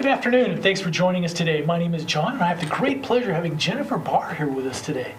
Good afternoon, and thanks for joining us today. My name is John, and I have the great pleasure of having Jennifer Barr here with us today.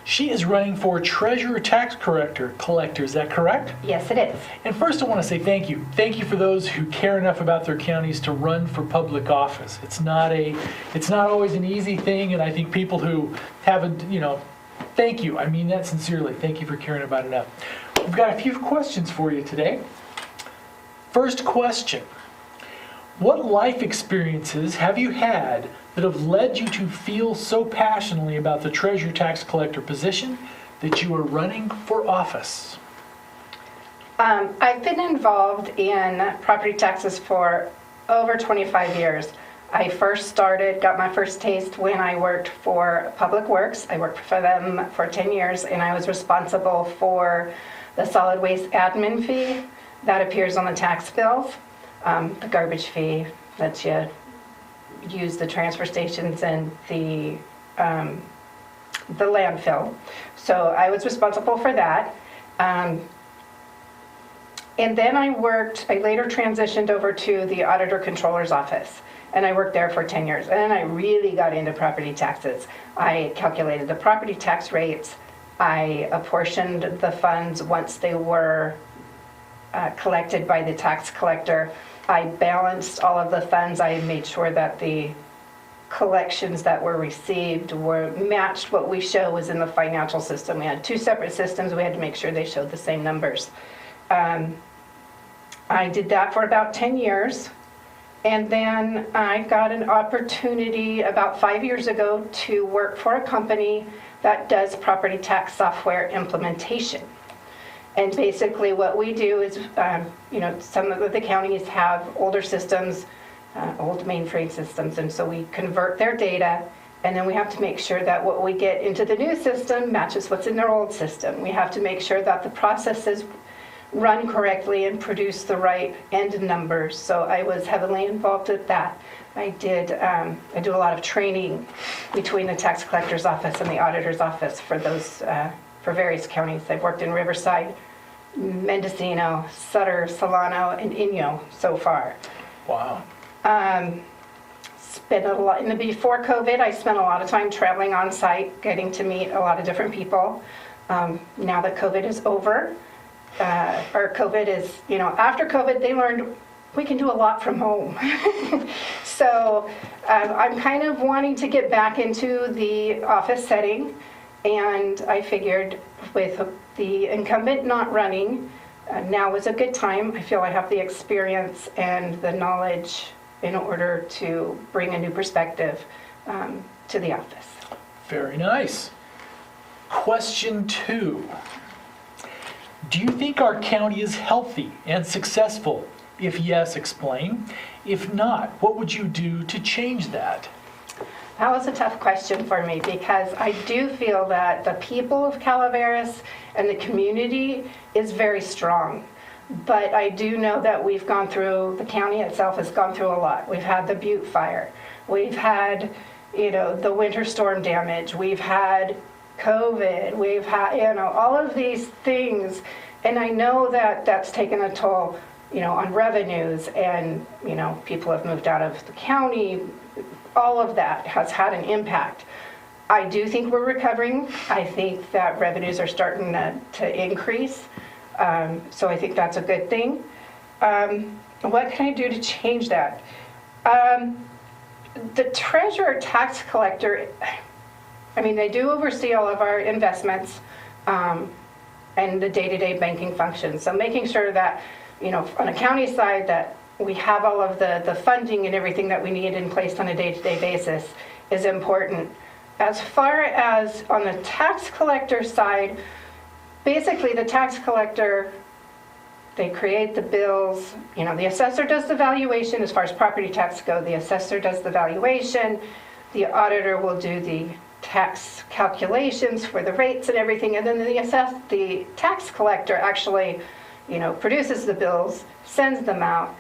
She is running for Treasurer Tax Collector. Is that correct? Yes, it is. And first, I want to say thank you. Thank you for those who care enough about their counties to run for public office. It's not always an easy thing, and I think people who haven't, thank you. I mean that sincerely. Thank you for caring about it enough. We've got a few questions for you today. First question. What life experiences have you had that have led you to feel so passionately about the Treasurer Tax Collector position that you are running for office? I've been involved in property taxes for over 25 years. I first got my first taste when I worked for Public Works. I worked for them for 10 years, and I was responsible for the solid waste admin fee that appears on the tax bills, the garbage fee that you use the transfer stations and the landfill. So I was responsible for that. And then I later transitioned over to the Auditor Controller's office, and I worked there for 10 years. And then I really got into property taxes. I calculated the property tax rates. I apportioned the funds once they were collected by the tax collector. I balanced all of the funds. I made sure that the collections that were received matched what we show was in the financial system. We had two separate systems. We had to make sure they showed the same numbers. I did that for about 10 years. And then I got an opportunity about 5 years ago to work for a company that does property tax software implementation. And basically what we do is, some of the counties have older systems, old mainframe systems, and so we convert their data, and then we have to make sure that what we get into the new system matches what's in their old system. We have to make sure that the processes run correctly and produce the right end numbers. So I was heavily involved with that. I do a lot of training between the tax collector's office and the auditor's office for those for various counties. I've worked in Riverside, Mendocino, Sutter, Solano, and Inyo so far. Wow. Spent a lot before COVID. I spent a lot of time traveling on site, getting to meet a lot of different people. Now that COVID is over, after COVID, they learned we can do a lot from home. So I'm kind of wanting to get back into the office setting, and I figured with the incumbent not running, now is a good time. I feel I have the experience and the knowledge in order to bring a new perspective to the office. Very nice. Question 2. Do you think our county is healthy and successful? If yes, explain. If not, what would you do to change that? That was a tough question for me because I do feel that the people of Calaveras and the community is very strong. But I do know that the county itself has gone through a lot. We've had the Butte fire. We've had, the winter storm damage. We've had COVID. We've had, all of these things. And I know that that's taken a toll, on revenues, and, people have moved out of the county. All of that has had an impact. I do think we're recovering. I think that revenues are starting to increase. So I think that's a good thing. What can I do to change that? The Treasurer Tax Collector, they do oversee all of our investments and the day-to-day banking functions. So making sure that, on a county side, that we have all of the funding and everything that we need in place on a day-to-day basis is important. As far as on the tax collector side, basically the tax collector, they create the bills. The assessor does the valuation as far as property tax go. The assessor does the valuation. The auditor will do the tax calculations for the rates and everything, and then the tax collector actually, produces the bills, sends them out,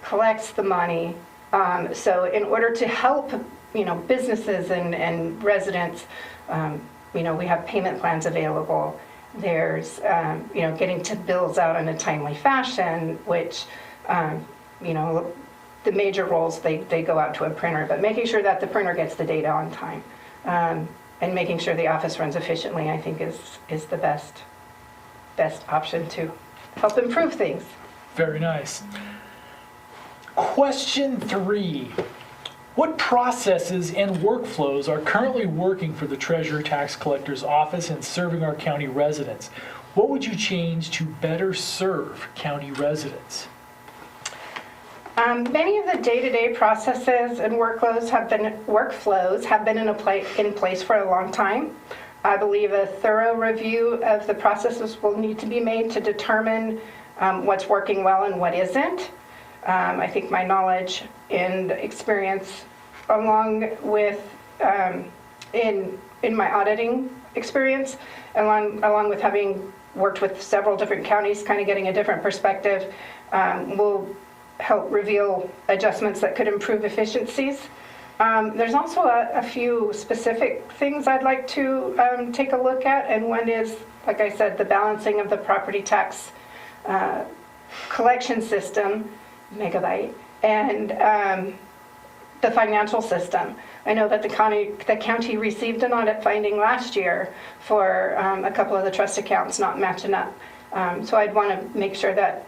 collects the money. So in order to help, businesses and residents, we have payment plans available. There's, getting to bills out in a timely fashion, which, the major rolls, they go out to a printer, but making sure that the printer gets the data on time, and making sure the office runs efficiently, I think is the best option to help improve things. Very nice. Question 3. What processes and workflows are currently working for the Treasurer Tax Collector's office and serving our county residents? What would you change to better serve county residents? Many of the day-to-day processes and workflows have been in place for a long time. I believe a thorough review of the processes will need to be made to determine what's working well and what isn't. I think my knowledge and experience, along with in my auditing experience, along with having worked with several different counties, kind of getting a different perspective, will help reveal adjustments that could improve efficiencies. There's also a few specific things I'd like to take a look at, and one is, like I said, the balancing of the property tax collection system, megabyte, and the financial system. I know that the county received an audit finding last year for a couple of the trust accounts not matching up. So I'd want to make sure that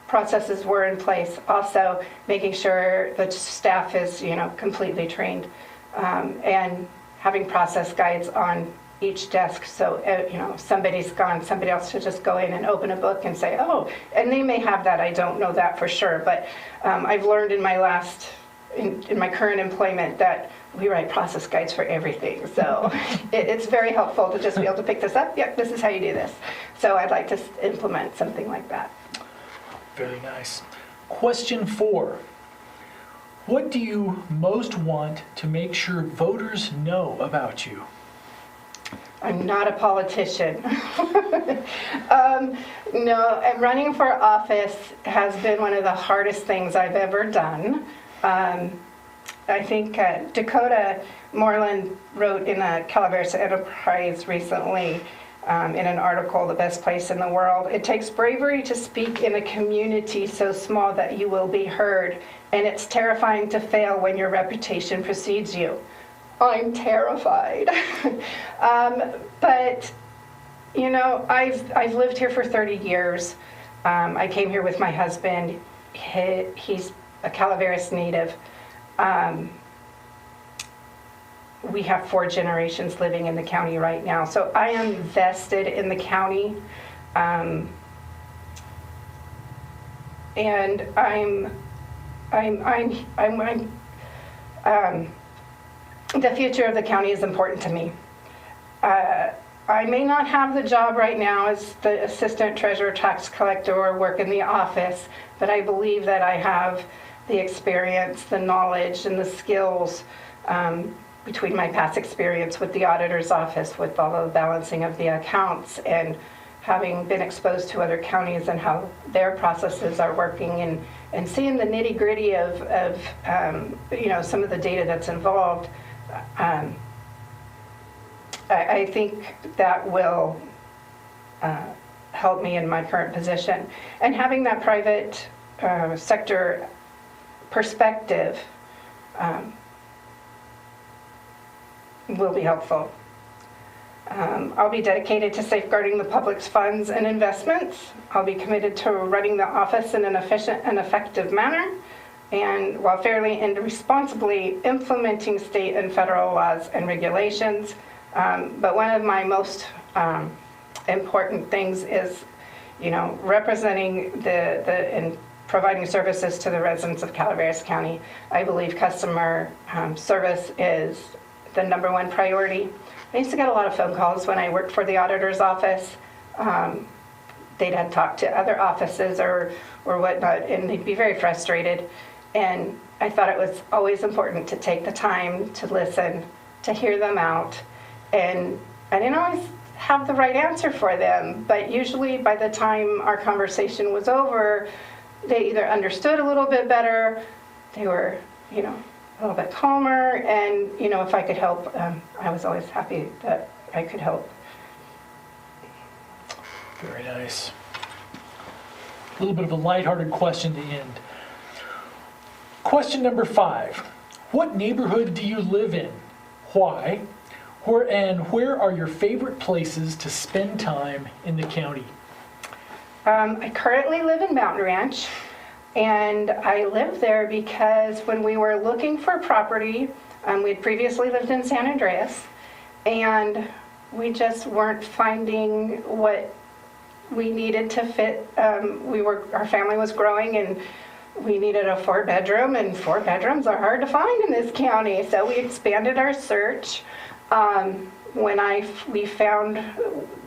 processes were in place. Also, making sure the staff is, completely trained, and having process guides on each desk. So, if somebody's gone, somebody else should just go in and open a book and say, oh, and they may have that. I don't know that for sure, but I've learned in my current employment that we write process guides for everything. So it's very helpful to just be able to pick this up. Yep, this is how you do this. So I'd like to implement something like that. Very nice. Question 4. What do you most want to make sure voters know about you? I'm not a politician. No, and running for office has been one of the hardest things I've ever done. I think Dakota Moreland wrote in a Calaveras Enterprise recently, in an article, The Best Place in the World, it takes bravery to speak in a community so small that you will be heard, and it's terrifying to fail when your reputation precedes you. I'm terrified. But, I've lived here for 30 years. I came here with my husband. He's a Calaveras native. We have 4 generations living in the county right now, so I am vested in the county, and the future of the county is important to me. I may not have the job right now as the assistant treasurer tax collector or work in the office, but I believe that I have the experience, the knowledge, and the skills between my past experience with the auditor's office, with all the balancing of the accounts, and having been exposed to other counties and how their processes are working, and seeing the nitty-gritty of some of the data that's involved. I think that will help me in my current position. And having that private sector perspective will be helpful. I'll be dedicated to safeguarding the public's funds and investments. I'll be committed to running the office in an efficient and effective manner, and while fairly and responsibly implementing state and federal laws and regulations. But one of my most important things is, representing and providing services to the residents of Calaveras County. I believe customer service is the #1 priority. I used to get a lot of phone calls when I worked for the auditor's office. They'd had talked to other offices or whatnot, and they'd be very frustrated. And I thought it was always important to take the time to listen, to hear them out. And I didn't always have the right answer for them, but usually by the time our conversation was over, they either understood a little bit better, they were, a little bit calmer, and, if I could help, I was always happy that I could help. Very nice. A little bit of a lighthearted question to end. Question number 5. What neighborhood do you live in? Why? Where are your favorite places to spend time in the county? I currently live in Mountain Ranch, and I live there because when we were looking for property, we had previously lived in San Andreas, and we just weren't finding what we needed to fit. Our family was growing, and we needed a 4-bedroom, and 4 bedrooms are hard to find in this county. So we expanded our search. When we found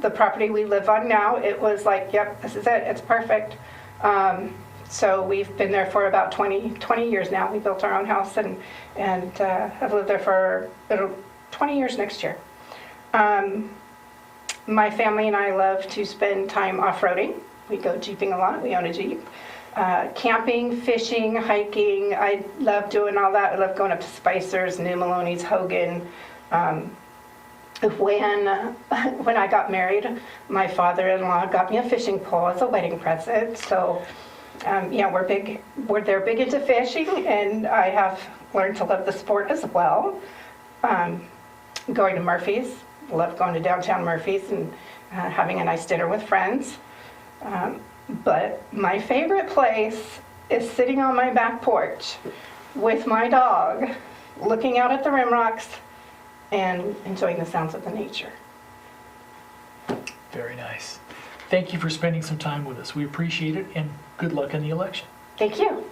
the property we live on now, it was like, yep, this is it. It's perfect. So we've been there for about 20 years now. We built our own house and have lived there for 20 years next year. My family and I love to spend time off-roading. We go jeeping a lot. We own a Jeep. Camping, fishing, hiking. I love doing all that. I love going up to Spicer's, New Maloney's, Hogan. When I got married, my father-in-law got me a fishing pole as a wedding present. So, they're big into fishing, and I have learned to love the sport as well. Going to Murphy's, love going to downtown Murphy's and having a nice dinner with friends. But my favorite place is sitting on my back porch with my dog, looking out at the rim rocks and enjoying the sounds of the nature. Very nice. Thank you for spending some time with us. We appreciate it, and good luck in the election. Thank you.